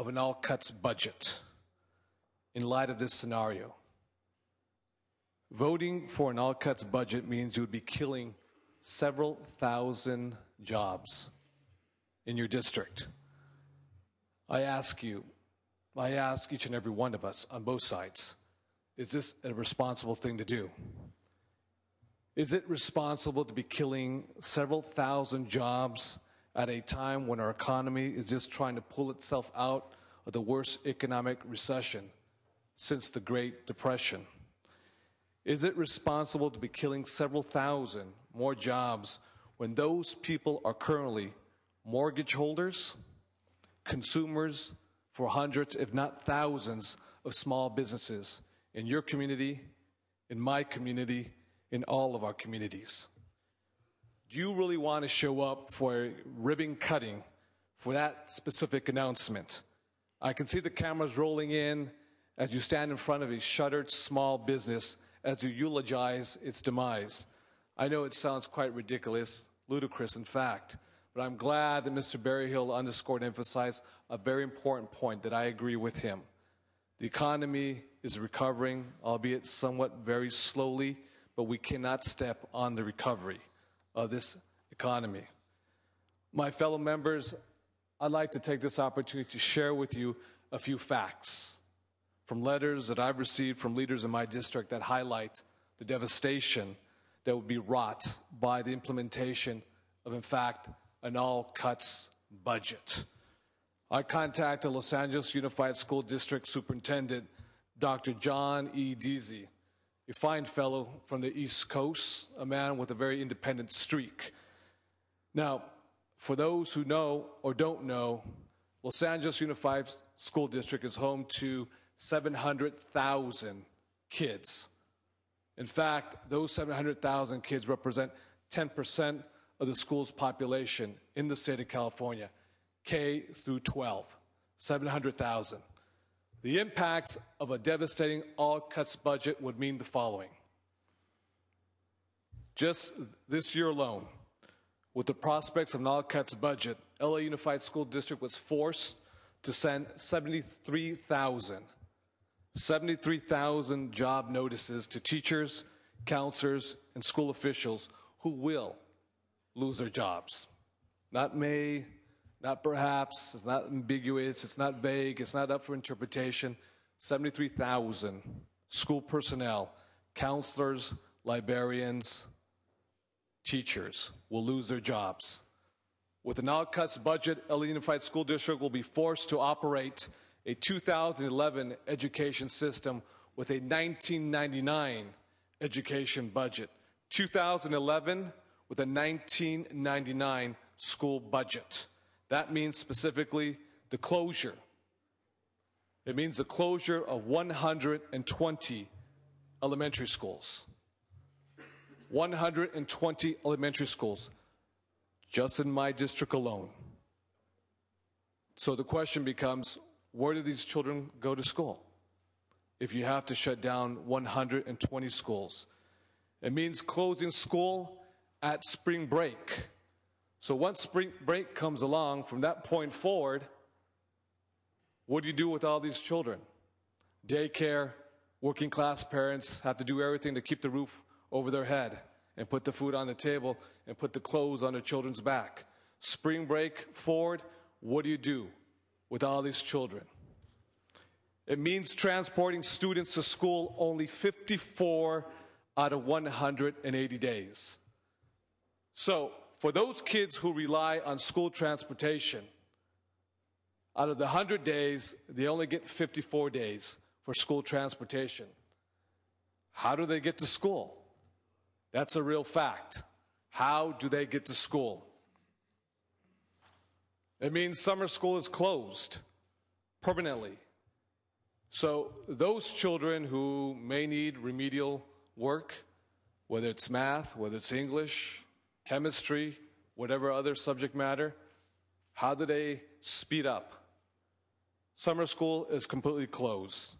of an all-cuts budget in light of this scenario? Voting for an all-cuts budget means you would be killing several thousand jobs in your district. I ask each and every one of us on both sides, is this a responsible thing to do? Is it responsible to be killing several thousand jobs at a time when our economy is just trying to pull itself out of the worst economic recession since the Great Depression? Is it responsible to be killing several thousand more jobs when those people are currently mortgage holders, consumers for hundreds, if not thousands, of small businesses in your community, in my community, in all of our communities? Do you really want to show up for a ribbon cutting for that specific announcement? I can see the cameras rolling in as you stand in front of a shuttered small business as you eulogize its demise. I know it sounds quite ridiculous, ludicrous in fact, but I'm glad that Mr. Berryhill underscored and emphasized a very important point that I agree with him. The economy is recovering, albeit somewhat very slowly, but we cannot step on the recovery of this economy. My fellow members, I'd like to take this opportunity to share with you a few facts from letters that I've received from leaders in my district that highlight the devastation that would be wrought by the implementation of, in fact, an all-cuts budget. I contacted Los Angeles Unified School District Superintendent Dr. John E. Deasy, a fine fellow from the East Coast, a man with a very independent streak. Now, for those who know or don't know, Los Angeles Unified School District is home to 700,000 kids. In fact, those 700,000 kids represent 10% of the school's population in the state of California, K through 12, 700,000. The impacts of a devastating all-cuts budget would mean the following. Just this year alone, with the prospects of an all-cuts budget, LA Unified School District was forced to send 73,000 job notices to teachers, counselors, and school officials who will lose their jobs. Not may, not perhaps, it's not ambiguous, it's not vague, it's not up for interpretation. 73,000 school personnel, counselors, librarians, teachers will lose their jobs. With an all-cuts budget, LA Unified School District will be forced to operate a 2011 education system with a 1999 education budget. 2011 with a 1999 school budget. That means specifically the closure. It means the closure of 120 elementary schools. 120 elementary schools, just in my district alone. So the question becomes, where do these children go to school if you have to shut down 120 schools? It means closing school at spring break. So once spring break comes along, from that point forward, what do you do with all these children? Daycare, working class parents have to do everything to keep the roof over their head and put the food on the table and put the clothes on their children's back. Spring break forward, what do you do with all these children? It means transporting students to school only 54 out of 180 days. So, for those kids who rely on school transportation, out of the 100 days, they only get 54 days for school transportation. How do they get to school? That's a real fact. How do they get to school? It means summer school is closed permanently. So those children who may need remedial work, whether it's math, whether it's English, chemistry, whatever other subject matter, how do they speed up? Summer school is completely closed.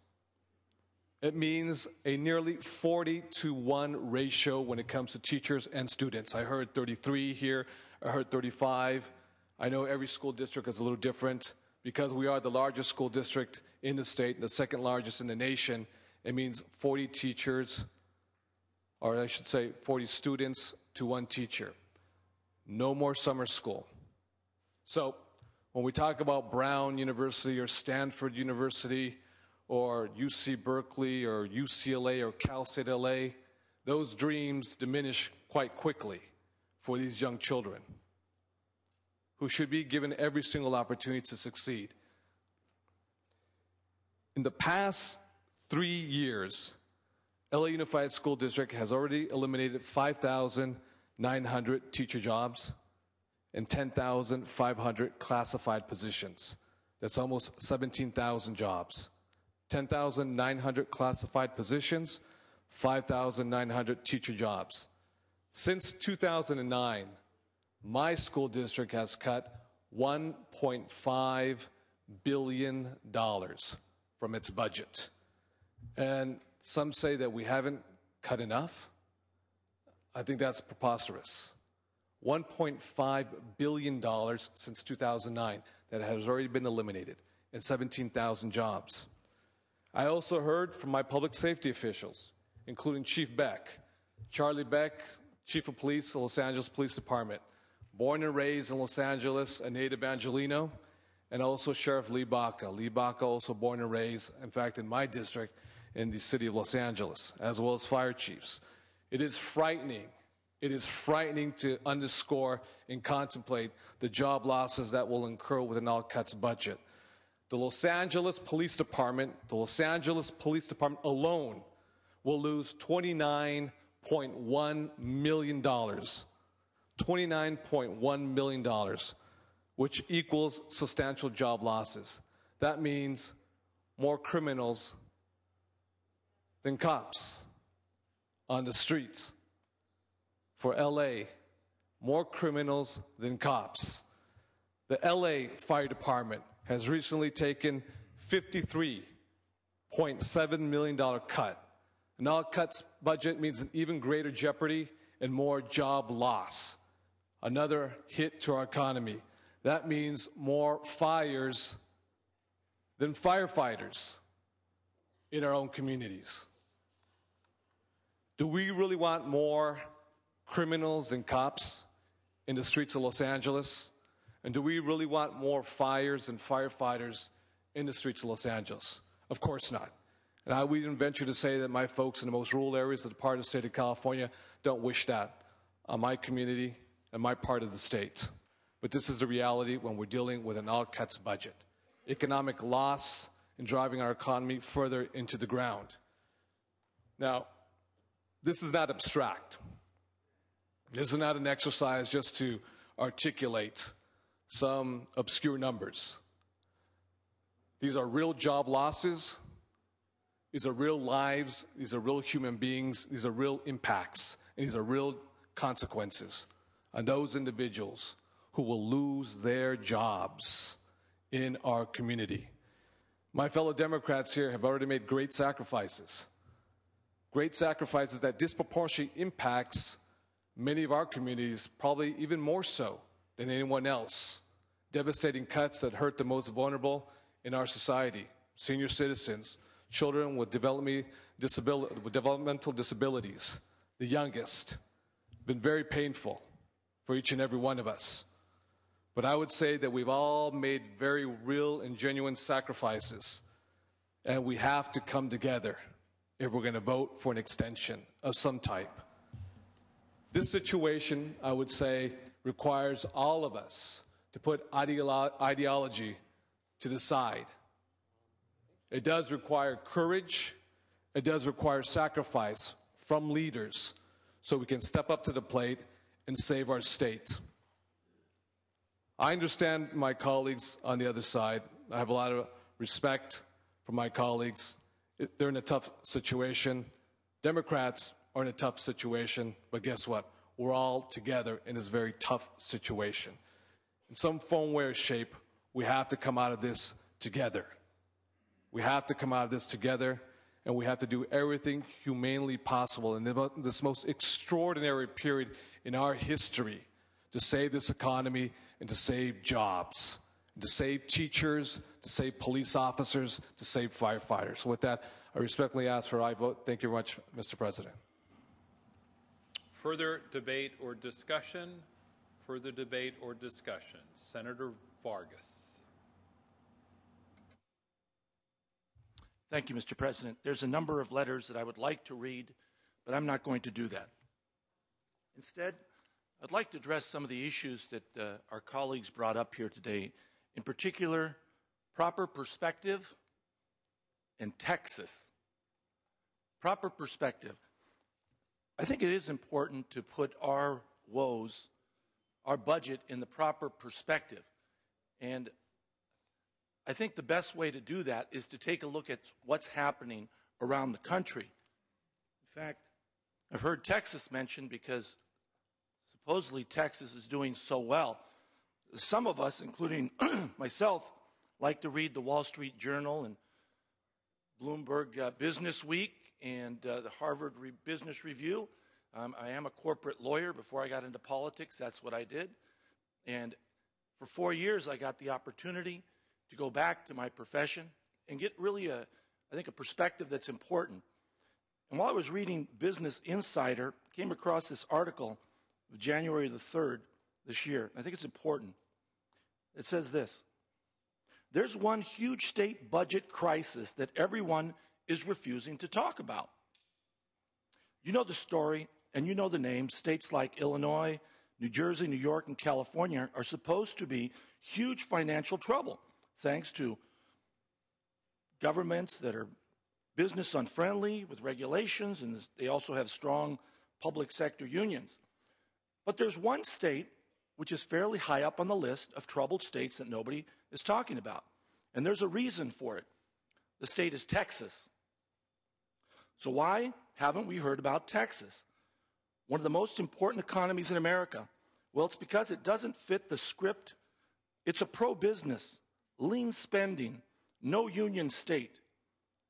It means a nearly 40-to-1 ratio when it comes to teachers and students. I heard 33 here, I heard 35. I know every school district is a little different, because we are the largest school district in the state, the second largest in the nation, it means 40 teachers, or I should say 40 students to one teacher. No more summer school. So when we talk about Brown University or Stanford University or UC Berkeley or UCLA or Cal State LA, those dreams diminish quite quickly for these young children who should be given every single opportunity to succeed. In the past 3 years, LA Unified School District has already eliminated 5,900 teacher jobs and 10,500 classified positions. That's almost 17,000 jobs. 10,900 classified positions, 5,900 teacher jobs. Since 2009, my school district has cut $1.5 billion from its budget. And some say that we haven't cut enough. I think that's preposterous. $1.5 billion since 2009 that has already been eliminated, and 17,000 jobs. I also heard from my public safety officials, including Chief Beck, Charlie Beck, Chief of Police, Los Angeles Police Department, born and raised in Los Angeles, a native Angelino, and also Sheriff Lee Baca. Lee Baca also born and raised, in fact, in my district, in the city of Los Angeles, as well as fire chiefs. It is frightening. It is frightening to underscore and contemplate the job losses that will incur with an all-cuts budget. The Los Angeles Police Department alone will lose $29.1 million. $29.1 million, which equals substantial job losses. That means more criminals than cops on the streets. For LA, more criminals than cops. The LA Fire Department has recently taken $53.7 million cut. An all-cuts budget means an even greater jeopardy and more job loss. Another hit to our economy. That means more fires than firefighters in our own communities. Do we really want more criminals and cops in the streets of Los Angeles? And do we really want more fires and firefighters in the streets of Los Angeles? Of course not. And I would even venture to say that my folks in the most rural areas of the part of the state of California don't wish that on my community and my part of the state. But this is the reality when we're dealing with an all-cuts budget. Economic loss and driving our economy further into the ground. Now, this is not abstract. This is not an exercise just to articulate some obscure numbers. These are real job losses. These are real lives. These are real human beings. These are real impacts. And these are real consequences on those individuals who will lose their jobs in our community. My fellow Democrats here have already made great sacrifices that disproportionately impacts many of our communities, probably even more so than anyone else. Devastating cuts that hurt the most vulnerable in our society, senior citizens, children with developmental disabilities, the youngest. Been very painful for each and every one of us. But I would say that we've all made very real and genuine sacrifices, and we have to come together if we're going to vote for an extension of some type. This situation, I would say, requires all of us to put ideology to the side. It does require courage. It does require sacrifice from leaders so we can step up to the plate and save our state. I understand my colleagues on the other side. I have a lot of respect for my colleagues. They're in a tough situation. Democrats are in a tough situation, but guess what? We're all together in this very tough situation. In some form, way, or shape, we have to come out of this together. We have to come out of this together, and we have to do everything humanely possible in this most extraordinary period in our history to save this economy and to save jobs. to save teachers, to save police officers, to save firefighters. So with that, I respectfully ask for aye vote. Thank you very much, Mr. President. Further debate or discussion? Further debate or discussion? Senator Vargas. Thank you, Mr. President. There's a number of letters that I would like to read, but I'm not going to do that. Instead, I'd like to address some of the issues that our colleagues brought up here today, in particular, proper perspective and Texas. Proper perspective. I think it is important to put our woes, our budget, in the proper perspective. And I think the best way to do that is to take a look at what's happening around the country. In fact, I've heard Texas mentioned because supposedly Texas is doing so well. Some of us, including myself, like to read the Wall Street Journal and Bloomberg Business Week and the Harvard Business Review. I am a corporate lawyer. Before I got into politics, that's what I did. And for 4 years, I got the opportunity to go back to my profession and get really, I think, a perspective that's important. And while I was reading Business Insider, I came across this article of January the 3rd this year. I think it's important. It says this: there's one huge state budget crisis that everyone is refusing to talk about. You know the story, and you know the names. States like Illinois, New Jersey, New York, and California are supposed to be huge financial trouble, thanks to governments that are business unfriendly with regulations, and they also have strong public sector unions. But there's one state which is fairly high up on the list of troubled states that nobody is talking about. And there's a reason for it. The state is Texas. So why haven't we heard about Texas? One of the most important economies in America. Well, it's because it doesn't fit the script. It's a pro-business, lean spending, no union state.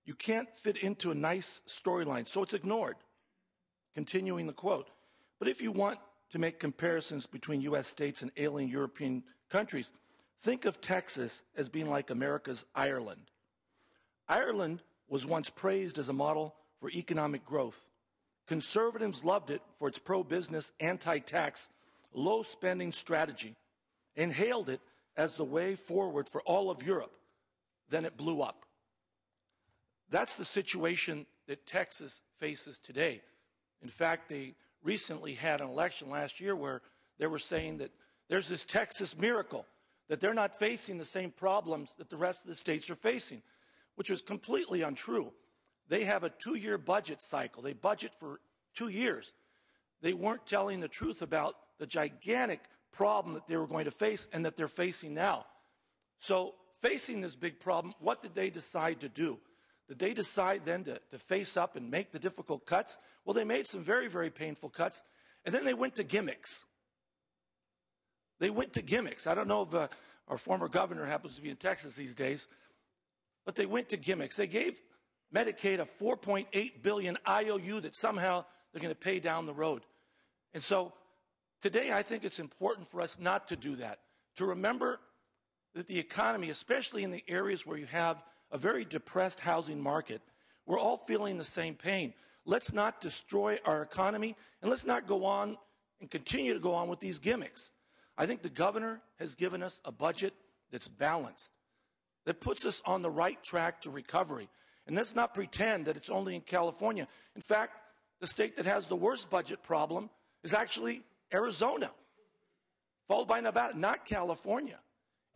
You can't fit into a nice storyline, so it's ignored. Continuing the quote. But if you want to make comparisons between U.S. states and alien European countries, think of Texas as being like America's Ireland. Ireland was once praised as a model for economic growth. Conservatives loved it for its pro-business, anti-tax, low-spending strategy and hailed it as the way forward for all of Europe. Then it blew up. That's the situation that Texas faces today. In fact, they recently had an election last year where they were saying that there's this Texas miracle, that they're not facing the same problems that the rest of the states are facing, which was completely untrue. They have a 2-year budget cycle. They budget for 2 years. They weren't telling the truth about the gigantic problem that they were going to face and that they're facing now. So facing this big problem, what did they decide to do? Did they decide then to face up and make the difficult cuts? Well, they made some very, very painful cuts, and then they went to gimmicks. They went to gimmicks. I don't know if our former governor happens to be in Texas these days, but they went to gimmicks. They gave Medicaid a $4.8 billion IOU that somehow they're going to pay down the road. And so today I think it's important for us not to do that, to remember that the economy, especially in the areas where you have a very depressed housing market, we're all feeling the same pain. Let's not destroy our economy, and let's not go on and continue to go on with these gimmicks. I think the governor has given us a budget that's balanced, that puts us on the right track to recovery. And let's not pretend that it's only in California. In fact, the state that has the worst budget problem is actually Arizona, followed by Nevada, not California.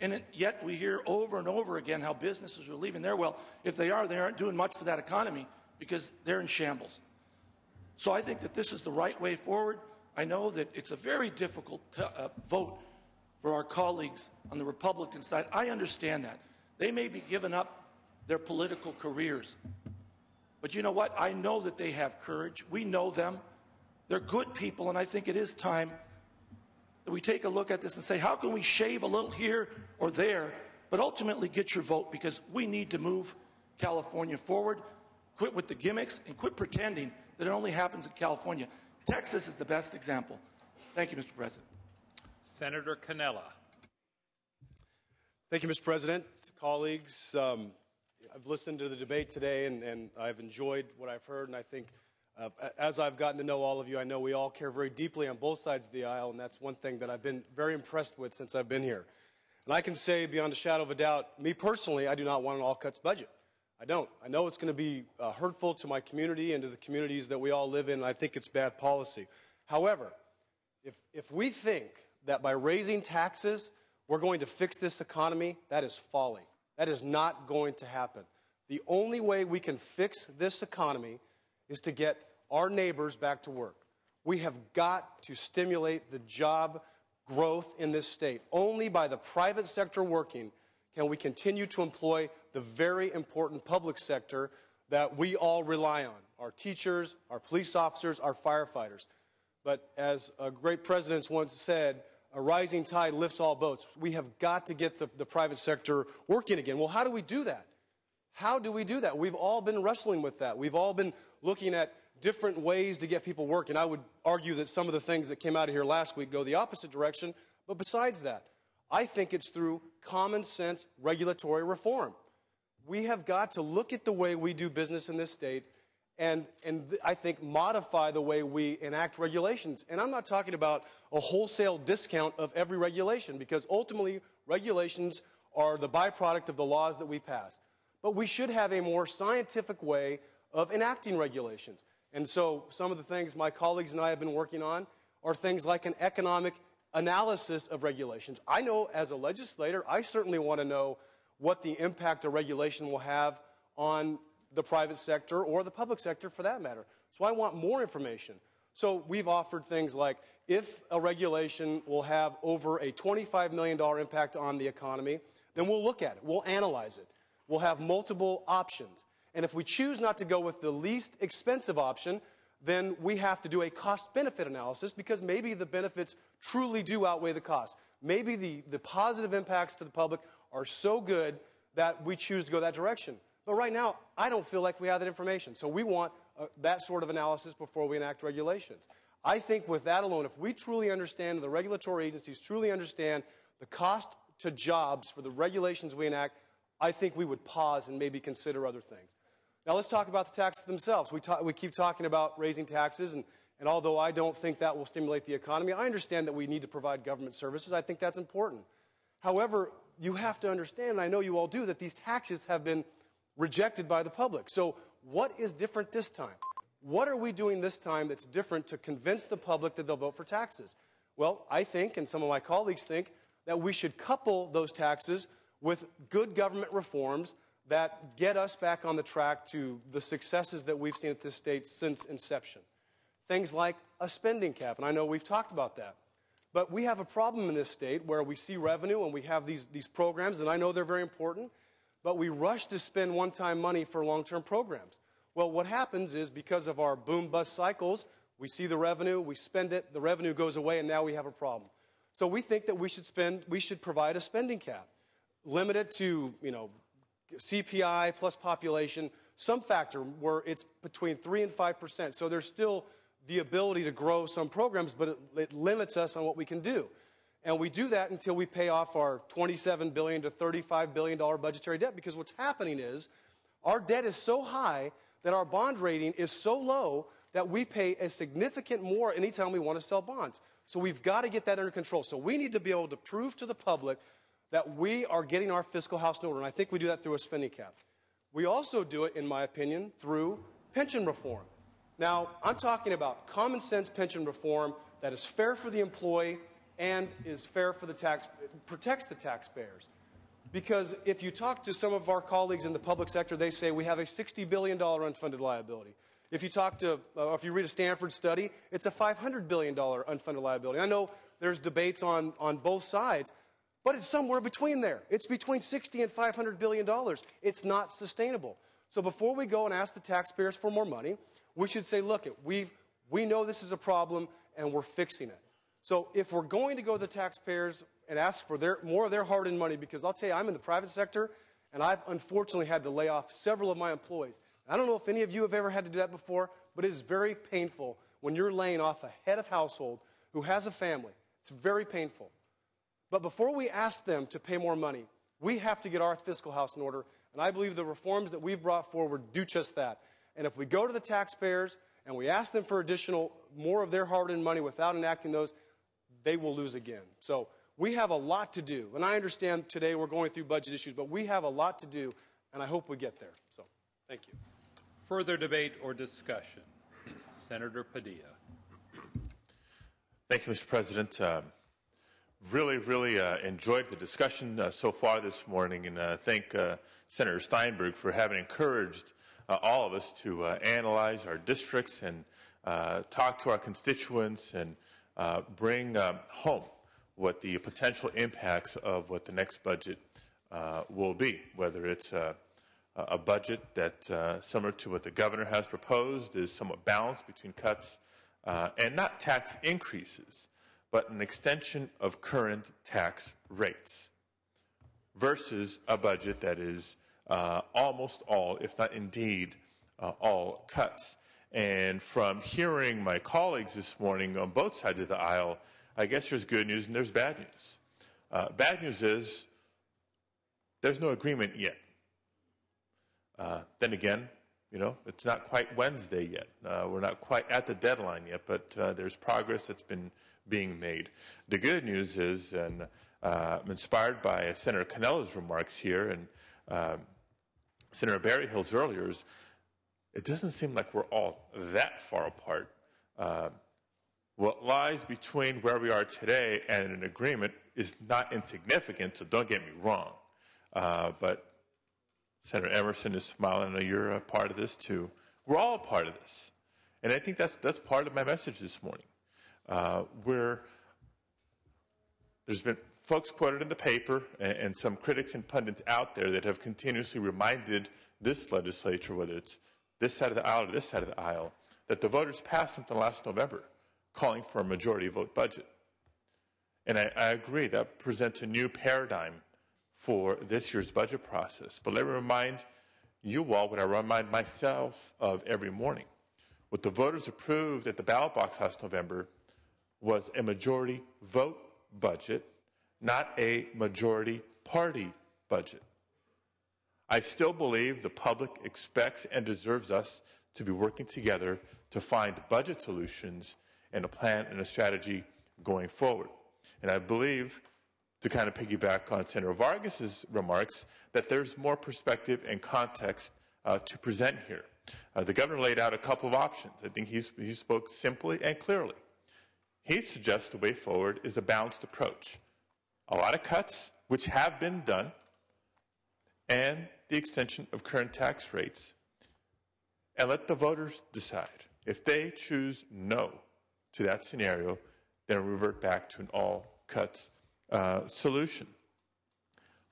And yet we hear over and over again how businesses are leaving there. Well, if they aren't doing much for that economy because they're in shambles. So I think that this is the right way forward. I know that it's a very difficult vote for our colleagues on the Republican side. I understand that. They may be giving up their political careers. But you know what? I know that they have courage. We know them. They're good people, and I think it is time that we take a look at this and say, how can we shave a little here or there, but ultimately get your vote, because we need to move California forward, quit with the gimmicks, and quit pretending that it only happens in California. Texas is the best example. Thank you, Mr. President. Senator Cannella. Thank you, Mr. President. Colleagues, I've listened to the debate today, and I've enjoyed what I've heard, and I think as I've gotten to know all of you, I know we all care very deeply on both sides of the aisle, and that's one thing that I've been very impressed with since I've been here. And I can say beyond a shadow of a doubt, me personally, I do not want an all-cuts budget. I don't. I know it's going to be hurtful to my community and to the communities that we all live in, and I think it's bad policy. However, if we think that by raising taxes we're going to fix this economy, that is folly. That is not going to happen. The only way we can fix this economy is to get our neighbors back to work. We have got to stimulate the job growth in this state. Only by the private sector working can we continue to employ the very important public sector that we all rely on, our teachers, our police officers, our firefighters. But as a great president once said, a rising tide lifts all boats. We have got to get the private sector working again. Well, how do we do that? How do we do that? We've all been wrestling with that. We've all been looking at different ways to get people working. I would argue that some of the things that came out of here last week go the opposite direction. But besides that, I think it's through common sense regulatory reform. We have got to look at the way we do business in this state and I think modify the way we enact regulations. And I'm not talking about a wholesale discount of every regulation, because ultimately regulations are the byproduct of the laws that we pass. But we should have a more scientific way of enacting regulations. And so some of the things my colleagues and I have been working on are things like an economic analysis of regulations. I know as a legislator, I certainly want to know what the impact a regulation will have on the private sector or the public sector for that matter. So I want more information. So we've offered things like if a regulation will have over a $25 million impact on the economy, then we'll look at it. We'll analyze it. We'll have multiple options. And if we choose not to go with the least expensive option, then we have to do a cost-benefit analysis, because maybe the benefits truly do outweigh the costs. Maybe the positive impacts to the public are so good that we choose to go that direction. But right now, I don't feel like we have that information. So we want that sort of analysis before we enact regulations. I think with that alone, if we truly understand, the regulatory agencies truly understand the cost to jobs for the regulations we enact, I think we would pause and maybe consider other things. Now let's talk about the taxes themselves. We keep talking about raising taxes, and although I don't think that will stimulate the economy, I understand that we need to provide government services. I think that's important. However, you have to understand, and I know you all do, that these taxes have been rejected by the public. So what is different this time? What are we doing this time that's different to convince the public that they'll vote for taxes? Well, I think, and some of my colleagues think, that we should couple those taxes with good government reforms that get us back on the track to the successes that we've seen at this state since inception. Things like a spending cap, and I know we've talked about that. But we have a problem in this state where we see revenue and we have these programs, and I know they're very important, but we rush to spend one-time money for long-term programs. Well, what happens is, because of our boom-bust cycles, we see the revenue, we spend it, the revenue goes away, and now we have a problem. So we think that we should provide a spending cap, limit it to, CPI plus population, some factor where it's between 3 and 5%. So there's still the ability to grow some programs, but it limits us on what we can do. And we do that until we pay off our $27 billion to $35 billion budgetary debt, because what's happening is our debt is so high that our bond rating is so low that we pay a significant more anytime we want to sell bonds. So we've got to get that under control. So we need to be able to prove to the public that we are getting our fiscal house in order, and I think we do that through a spending cap. We also do it, in my opinion, through pension reform. Now, I'm talking about common sense pension reform that is fair for the employee and is fair for the protects the taxpayers. Because if you talk to some of our colleagues in the public sector, they say we have a $60 billion unfunded liability. If you talk to, if you read a Stanford study, it's a $500 billion unfunded liability. I know there's debates on both sides, but it's somewhere between there. It's between $60 and $500 billion. It's not sustainable. So before we go and ask the taxpayers for more money, we should say, look, we know this is a problem and we're fixing it. So if we're going to go to the taxpayers and ask for more of their hard-earned money, because I'll tell you, I'm in the private sector, and I've unfortunately had to lay off several of my employees. I don't know if any of you have ever had to do that before, but it is very painful when you're laying off a head of household who has a family. It's very painful. But before we ask them to pay more money, We have to get our fiscal house in order, and I believe the reforms that we've brought forward do just that. And if we go to the taxpayers and we ask them for more of their hard-earned money without enacting those, they will lose again. So we have a lot to do. And I understand today we're going through budget issues, but we have a lot to do, and I hope we get there. So thank you. Further debate or discussion? Senator Padilla. Thank you, Mr. President. Really enjoyed the discussion so far this morning, and thank Senator Steinberg for having encouraged all of us to analyze our districts and talk to our constituents and bring home what the potential impacts of what the next budget will be, whether it's a budget that, similar to what the governor has proposed, is somewhat balanced between cuts and not tax increases, but an extension of current tax rates, versus a budget that is almost all, if not indeed all, cuts. And from hearing my colleagues this morning on both sides of the aisle, I guess there's good news and there's bad news. Bad news is there's no agreement yet. Then again, it's not quite Wednesday yet. We're not quite at the deadline yet, but there's progress that's been being made. The good news is, and I'm inspired by Senator Canella's remarks here and Senator Berryhill's earlier, is it doesn't seem like we're all that far apart. What lies between where we are today and an agreement is not insignificant, so don't get me wrong. But Senator Emerson is smiling. I know you're a part of this too. We're all a part of this. And I think that's part of my message this morning. There's been folks quoted in the paper and some critics and pundits out there that have continuously reminded this legislature, whether it's this side of the aisle or this side of the aisle, that the voters passed something last November calling for a majority vote budget. And I agree, that presents a new paradigm for this year's budget process. But let me remind you all what I remind myself of every morning. What the voters approved at the ballot box last November was a majority vote budget, not a majority party budget. I still believe the public expects and deserves us to be working together to find budget solutions and a plan and a strategy going forward. And I believe, to kind of piggyback on Senator Vargas's remarks, that there's more perspective and context to present here. The governor laid out a couple of options. I think he spoke simply and clearly. He suggests the way forward is a balanced approach. A lot of cuts, which have been done, and the extension of current tax rates. And let the voters decide. If they choose no to that scenario, then revert back to an all-cuts solution.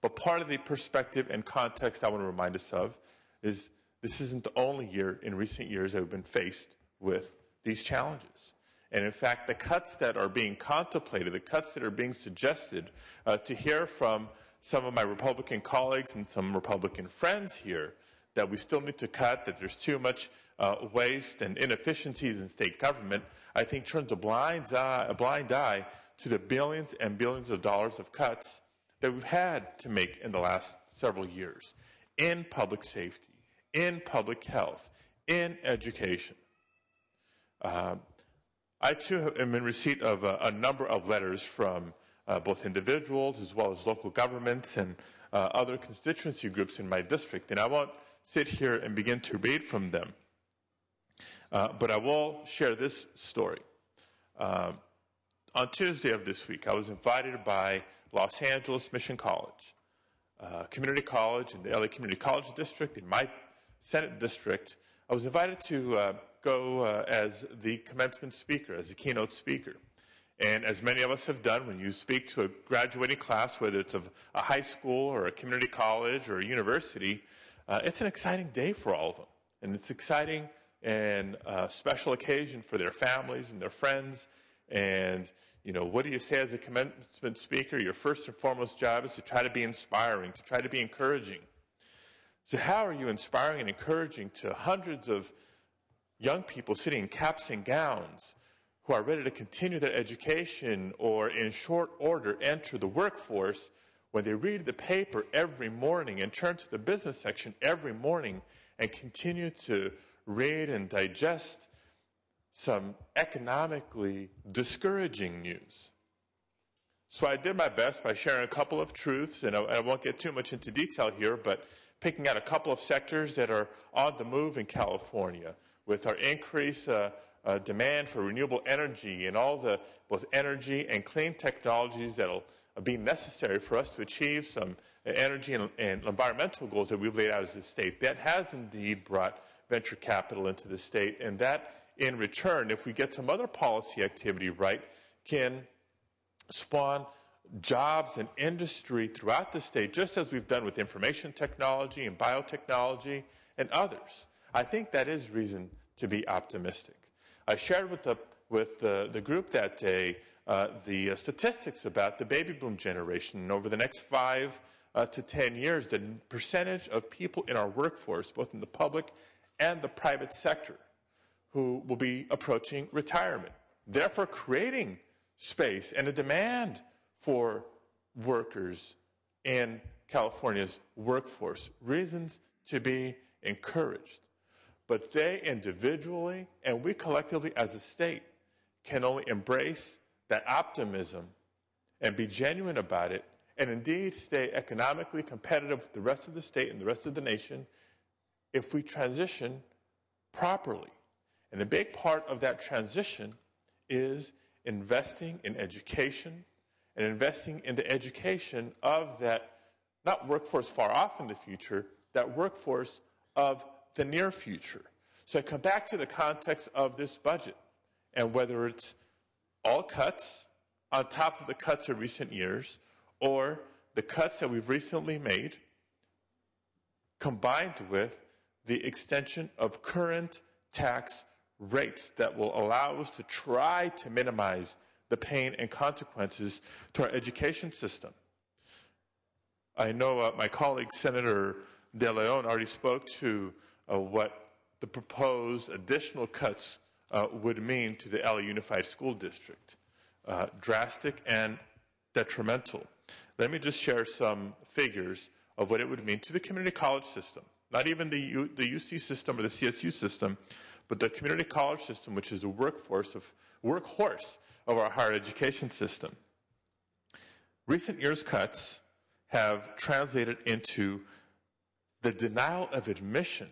But part of the perspective and context I want to remind us of is this isn't the only year in recent years that we've been faced with these challenges. And in fact, the cuts that are being contemplated, the cuts that are being suggested, to hear from some of my Republican colleagues and some Republican friends here, that we still need to cut, that there's too much waste and inefficiencies in state government, I think turns a blind eye to the billions and billions of dollars of cuts that we've had to make in the last several years in public safety, in public health, in education. I, too, am in receipt of a number of letters from both individuals as well as local governments and other constituency groups in my district. And I won't sit here and begin to read from them. But I will share this story. On Tuesday of this week, I was invited by Los Angeles Mission College, community college in the LA Community College District, in my Senate district. I was invited to go as the commencement speaker, as the keynote speaker. And as many of us have done, when you speak to a graduating class, whether it's of a high school or a community college or a university, it's an exciting day for all of them. And it's exciting and a special occasion for their families and their friends. And, what do you say as a commencement speaker? Your first and foremost job is to try to be inspiring, to try to be encouraging. So how are you inspiring and encouraging to hundreds of young people sitting in caps and gowns who are ready to continue their education or in short order enter the workforce when they read the paper every morning and turn to the business section every morning and continue to read and digest some economically discouraging news. So I did my best by sharing a couple of truths, and I won't get too much into detail here, but picking out a couple of sectors that are on the move in California with our increased demand for renewable energy and all the both energy and clean technologies that will be necessary for us to achieve some energy and environmental goals that we've laid out as a state. That has indeed brought venture capital into the state, and that in return, if we get some other policy activity right, can spawn jobs and industry throughout the state, just as we've done with information technology and biotechnology and others. I think that is reason to be optimistic. I shared with the group that day the statistics about the baby boom generation. And over the next 5 to 10 years, the percentage of people in our workforce, both in the public and the private sector, who will be approaching retirement, therefore creating space and a demand for workers in California's workforce. Reasons to be encouraged. But they individually and we collectively as a state can only embrace that optimism and be genuine about it and indeed stay economically competitive with the rest of the state and the rest of the nation if we transition properly. And a big part of that transition is investing in education and investing in the education of that, not workforce far off in the future, that workforce of the near future. So I come back to the context of this budget and whether it's all cuts on top of the cuts of recent years or the cuts that we've recently made combined with the extension of current tax rates that will allow us to try to minimize the pain and consequences to our education system. I know my colleague Senator De Leon already spoke to what the proposed additional cuts would mean to the LA Unified School District. Drastic and detrimental. Let me just share some figures of what it would mean to the community college system. Not even the UC system or the CSU system, but the community college system, which is the workhorse of our higher education system. Recent years' cuts have translated into the denial of admission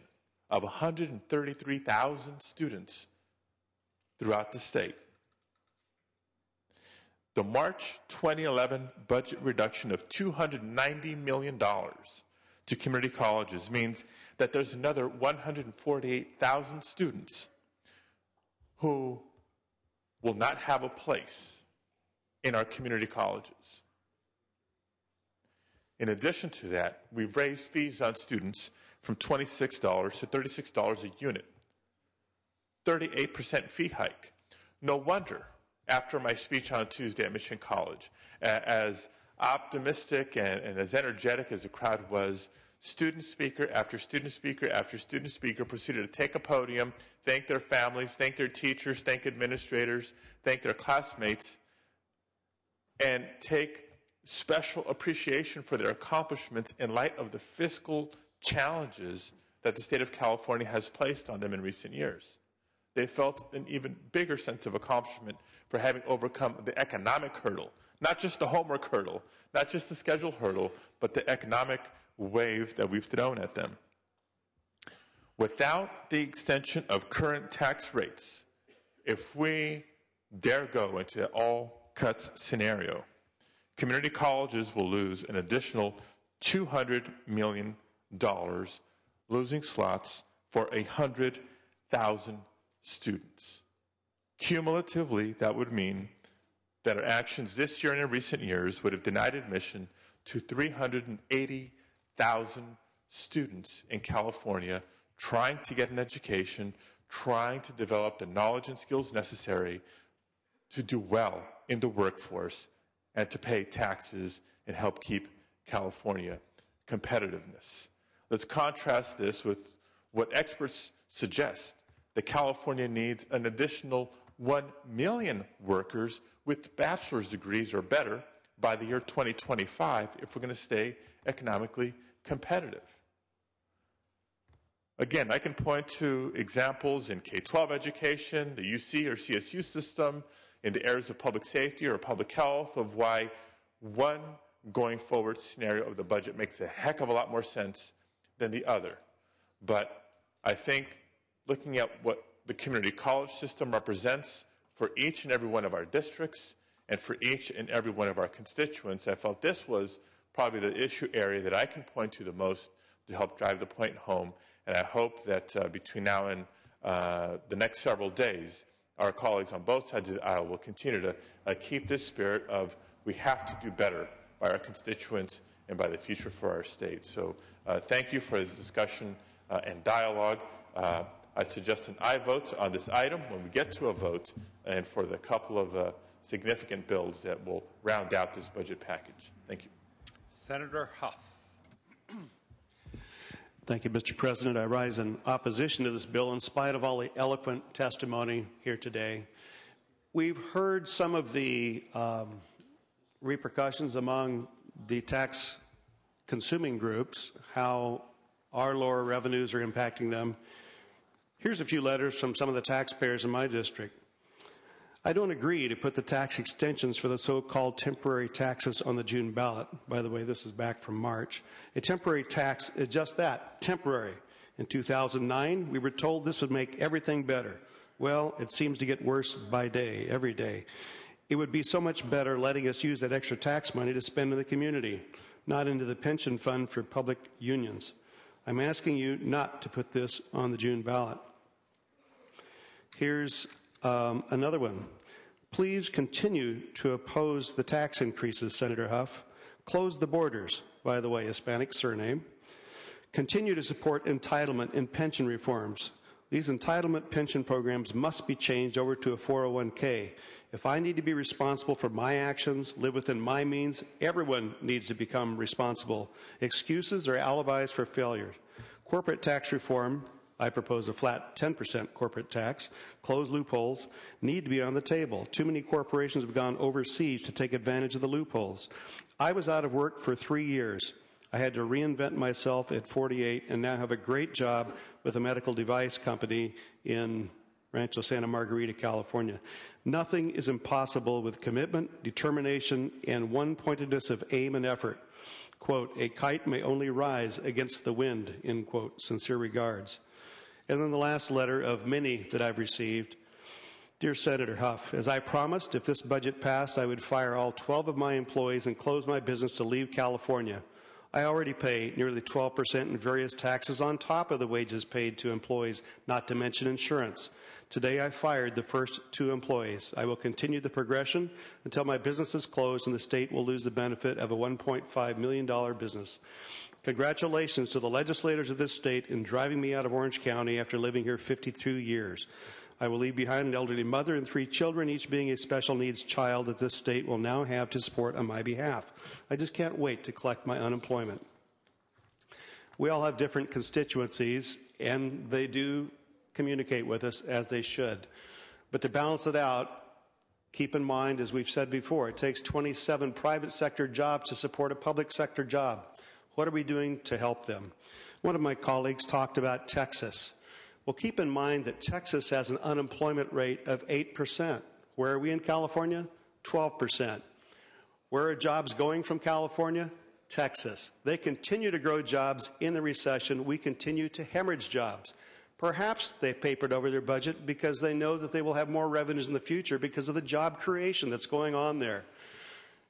of 133,000 students throughout the state. The March 2011 budget reduction of $290 million to community colleges means that there's another 148,000 students who will not have a place in our community colleges. In addition to that, we've raised fees on students from $26 to $36 a unit. 38% fee hike. No wonder, after my speech on Tuesday at Mission College, as optimistic and as energetic as the crowd was, student speaker after student speaker after student speaker proceeded to take a podium, thank their families, thank their teachers, thank administrators, thank their classmates, and take special appreciation for their accomplishments in light of the fiscal challenges that the state of California has placed on them in recent years. They felt an even bigger sense of accomplishment for having overcome the economic hurdle, not just the homework hurdle, not just the schedule hurdle, but the economic wave that we've thrown at them. Without the extension of current tax rates, if we dare go into an all-cuts scenario, community colleges will lose an additional $200 million, losing slots for 100,000 students. Cumulatively, that would mean that our actions this year and in recent years would have denied admission to 380,000 students in California trying to get an education, trying to develop the knowledge and skills necessary to do well in the workforce and to pay taxes and help keep California competitiveness. Let's contrast this with what experts suggest, that California needs an additional 1 million workers with bachelor's degrees or better by the year 2025 if we're going to stay economically competitive. Again, I can point to examples in K-12 education, the UC or CSU system, in the areas of public safety or public health, of why one going forward scenario of the budget makes a heck of a lot more sense than the other. But I think looking at what the community college system represents for each and every one of our districts and for each and every one of our constituents, I felt this was probably the issue area that I can point to the most to help drive the point home. And I hope that between now and the next several days, our colleagues on both sides of the aisle will continue to keep this spirit of we have to do better by our constituents and by the future for our state. So thank you for this discussion and dialogue. I suggest an aye vote on this item when we get to a vote, and for the couple of significant bills that will round out this budget package. Thank you. Senator Huff. Thank you, Mr. President. I rise in opposition to this bill in spite of all the eloquent testimony here today. We've heard some of the repercussions among the tax consuming groups, how our lower revenues are impacting them. Here's a few letters from some of the taxpayers in my district. I don't agree to put the tax extensions for the so-called temporary taxes on the June ballot. By the way, this is back from March. A temporary tax is just that, temporary. In 2009, we were told this would make everything better. Well, it seems to get worse by day, every day. It would be so much better letting us use that extra tax money to spend in the community, not into the pension fund for public unions. I'm asking you not to put this on the June ballot. Here's another one. Please continue to oppose the tax increases, Senator Huff. Close the borders, by the way, Hispanic surname. Continue to support entitlement and pension reforms. These entitlement pension programs must be changed over to a 401k. If I need to be responsible for my actions, live within my means, everyone needs to become responsible. Excuses are alibis for failure. Corporate tax reform, I propose a flat 10% corporate tax. Close loopholes need to be on the table. Too many corporations have gone overseas to take advantage of the loopholes. I was out of work for 3 years. I had to reinvent myself at 48 and now have a great job with a medical device company in Rancho Santa Margarita, California. Nothing is impossible with commitment, determination, and one-pointedness of aim and effort. Quote, a kite may only rise against the wind, end quote. Sincere regards. And then the last letter of many that I've received. Dear Senator Huff, as I promised, if this budget passed, I would fire all 12 of my employees and close my business to leave California. I already pay nearly 12% in various taxes on top of the wages paid to employees, not to mention insurance. Today I fired the first 2 employees. I will continue the progression until my business is closed and the state will lose the benefit of a $1.5 million business. Congratulations to the legislators of this state in driving me out of Orange County after living here 52 years. I will leave behind an elderly mother and 3 children, each being a special needs child that this state will now have to support on my behalf. I just can't wait to collect my unemployment. We all have different constituencies, and they do communicate with us as they should. But to balance it out, keep in mind, as we've said before, it takes 27 private sector jobs to support a public sector job. What are we doing to help them? One of my colleagues talked about Texas. Well, keep in mind that Texas has an unemployment rate of 8%. Where are we in California? 12%. Where are jobs going from California? Texas. They continue to grow jobs in the recession. We continue to hemorrhage jobs. Perhaps they papered over their budget because they know that they will have more revenues in the future because of the job creation that's going on there.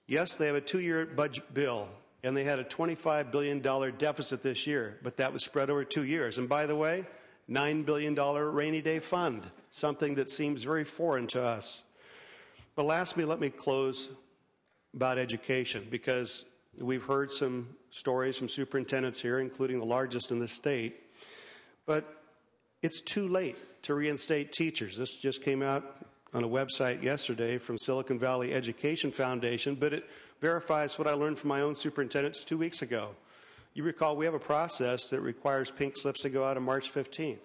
Yes, they have a 2-year budget bill, and they had a $25 billion deficit this year, but that was spread over 2 years. And by the way, $9 billion rainy day fund, something that seems very foreign to us. But lastly, let me close about education, because we've heard some stories from superintendents here, including the largest in the state. But it's too late to reinstate teachers. This just came out on a website yesterday from Silicon Valley Education Foundation, but it verifies what I learned from my own superintendents 2 weeks ago. You recall we have a process that requires pink slips to go out on March 15th,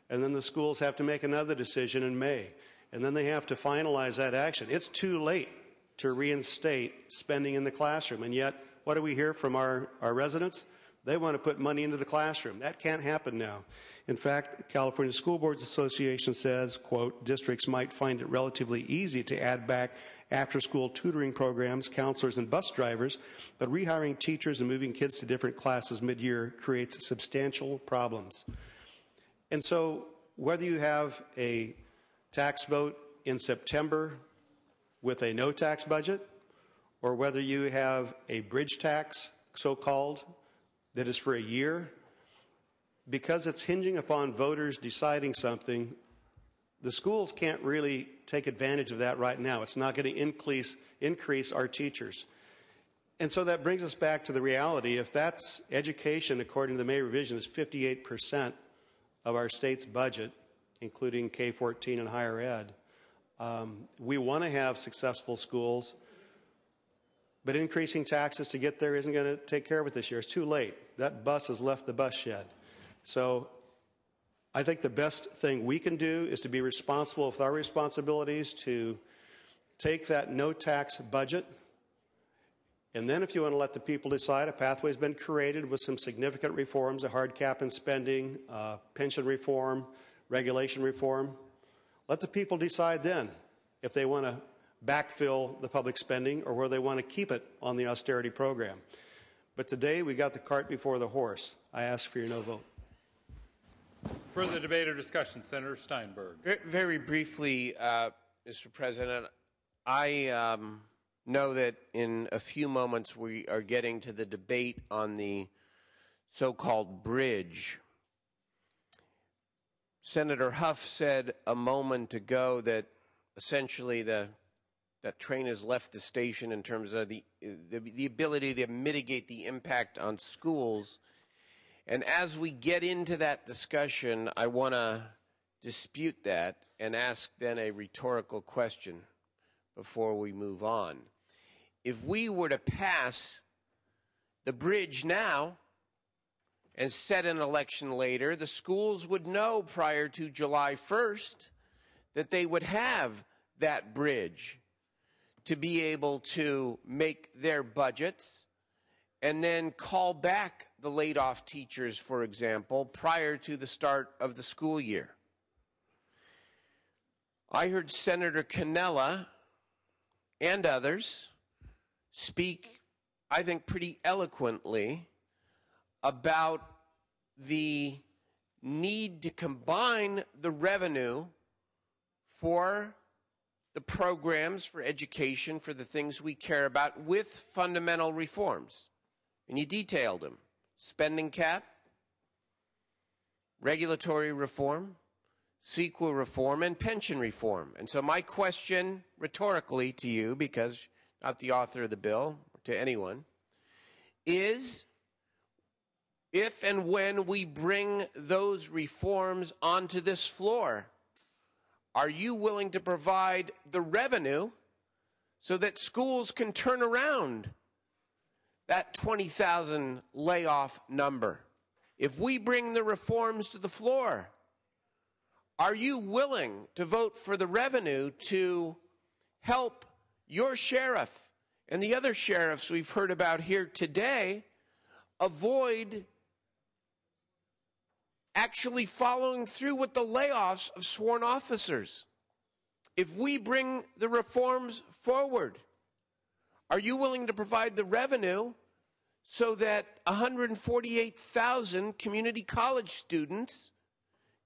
and then the schools have to make another decision in May, and then they have to finalize that action. It's too late to reinstate spending in the classroom. And yet, what do we hear from our residents? They want to put money into the classroom. That can't happen now. In fact, California School Boards Association says, quote, districts might find it relatively easy to add back after-school tutoring programs, counselors, and bus drivers, but rehiring teachers and moving kids to different classes mid-year creates substantial problems. And so, whether you have a tax vote in September with a no-tax budget, or whether you have a bridge tax, so-called, that is for a year, because it's hinging upon voters deciding something, the schools can't really take advantage of that right now. It's not going to increase our teachers. And so that brings us back to the reality. If that's education, according to the May revision, is 58% of our state's budget, including K-14 and higher ed, we want to have successful schools, but increasing taxes to get there isn't going to take care of it this year. It's too late. That bus has left the bus shed. So I think the best thing we can do is to be responsible with our responsibilities, to take that no-tax budget, and then if you want to let the people decide, a pathway has been created with some significant reforms, a hard cap in spending, pension reform, regulation reform. Let the people decide then if they want to backfill the public spending or where they want to keep it on the austerity program. But today we got the cart before the horse. I ask for your no vote. Further debate or discussion, Senator Steinberg. Very briefly, Mr. President, I know that in a few moments we are getting to the debate on the so-called bridge. Senator Huff said a moment ago that essentially that train has left the station in terms of the ability to mitigate the impact on schools. And as we get into that discussion, I want to dispute that and ask then a rhetorical question before we move on. If we were to pass the bridge now and set an election later, the schools would know prior to July 1st that they would have that bridge to be able to make their budgets and then call back the laid-off teachers, for example, prior to the start of the school year. I heard Senator Cannella and others speak, I think, pretty eloquently about the need to combine the revenue for the programs for education, for the things we care about, with fundamental reforms. And you detailed them: spending cap, regulatory reform, CEQA reform, and pension reform. And so my question rhetorically to you, because not the author of the bill, or to anyone, is if and when we bring those reforms onto this floor, are you willing to provide the revenue so that schools can turn around that 20,000 layoff number? If we bring the reforms to the floor, are you willing to vote for the revenue to help your sheriff and the other sheriffs we've heard about here today avoid actually following through with the layoffs of sworn officers? If we bring the reforms forward, are you willing to provide the revenue so that 148,000 community college students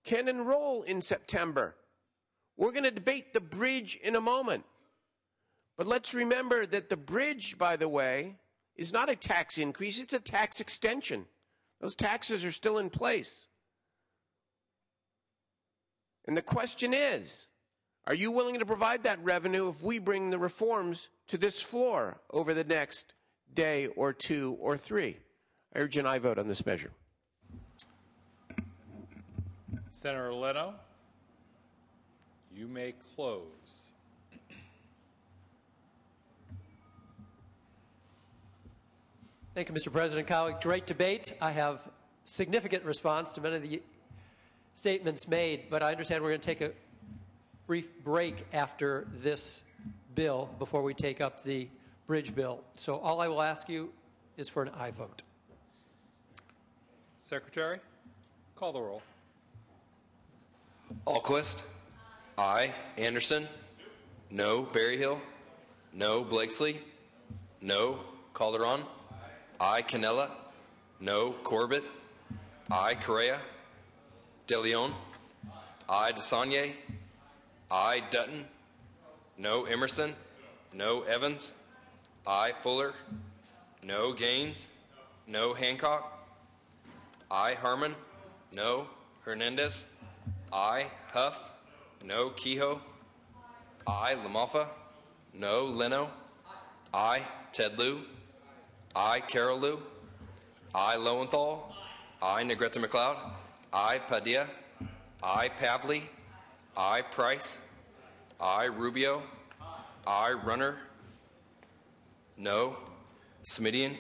can enroll in September? We're going to debate the bridge in a moment. But let's remember that the bridge, by the way, is not a tax increase, it's a tax extension. Those taxes are still in place. And the question is, are you willing to provide that revenue if we bring the reforms to this floor over the next day or two or three? I urge an aye vote on this measure. Senator Leno, you may close. Thank you, Mr. President. Colleague, great debate. I have significant response to many of the statements made, but I understand we're going to take a brief break after this bill before we take up the bridge bill. So all I will ask you is for an aye vote. Secretary, call the roll. Alquist. Aye. Anderson. No. Berryhill. No. Blakesley. No. Calderon. Aye. Canella. No. Corbett. Aye. Correa. De Leon. Aye. DeSagne. Aye. Dutton. No. Emerson. No. Evans. Aye. Fuller. No. Gaines. No. Hancock. Aye. Harmon. No. Hernandez. Aye. Huff. No. Kehoe. Aye. Lamalfa. No. Leno. Aye. Ted Lieu. Aye. Carol Lieu. Aye. Lowenthal. Aye. Negrete McLeod. Aye. Padilla. Aye. Pavley. Aye. Price. Aye. Rubio. Aye. Runner. No. Smidian.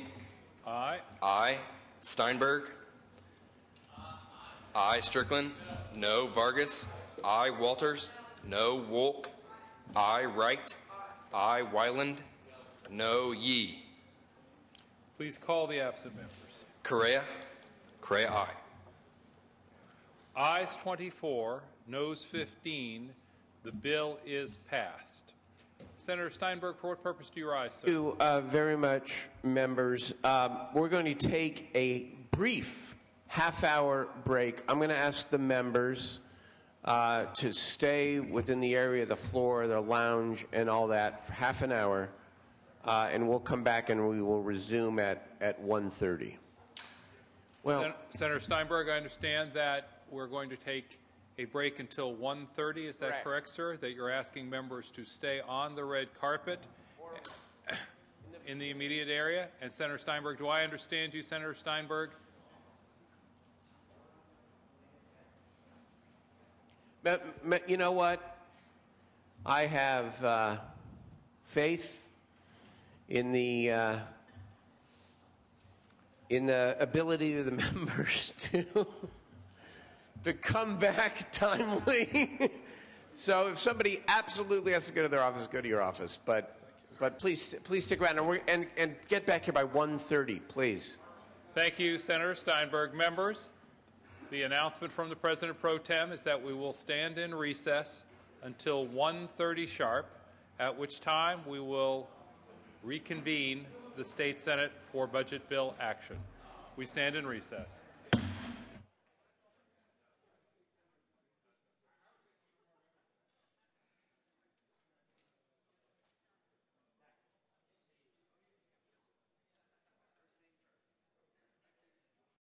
Aye. Aye. Steinberg. Aye. Strickland. No. Vargas. Aye. Walters. No. Wolk. Aye. Wright. Aye. Wyland. No. Yee. Please call the absent members. Correa. Correa, aye. Ayes 24, noes 15. The bill is passed. Senator Steinberg, for what purpose do you rise, sir? Thank you very much, members. We're going to take a brief half-hour break. I'm going to ask the members to stay within the area of the floor, the lounge, and all that for half an hour, and we'll come back and we will resume at 1:30. Well, Senator Steinberg, I understand that we're going to take a break until 1:30. Is that correct, sir? That you're asking members to stay on the red carpet in the immediate area? And Senator Steinberg, do I understand you, Senator Steinberg? you know what? I have faith in the ability of the members to come back timely. So if somebody absolutely has to go to their office, go to your office. But please stick around and get back here by 1:30, please. Thank you, Senator Steinberg. Members, the announcement from the President Pro Tem is that we will stand in recess until 1:30 sharp, at which time we will reconvene the State Senate for budget bill action. We stand in recess.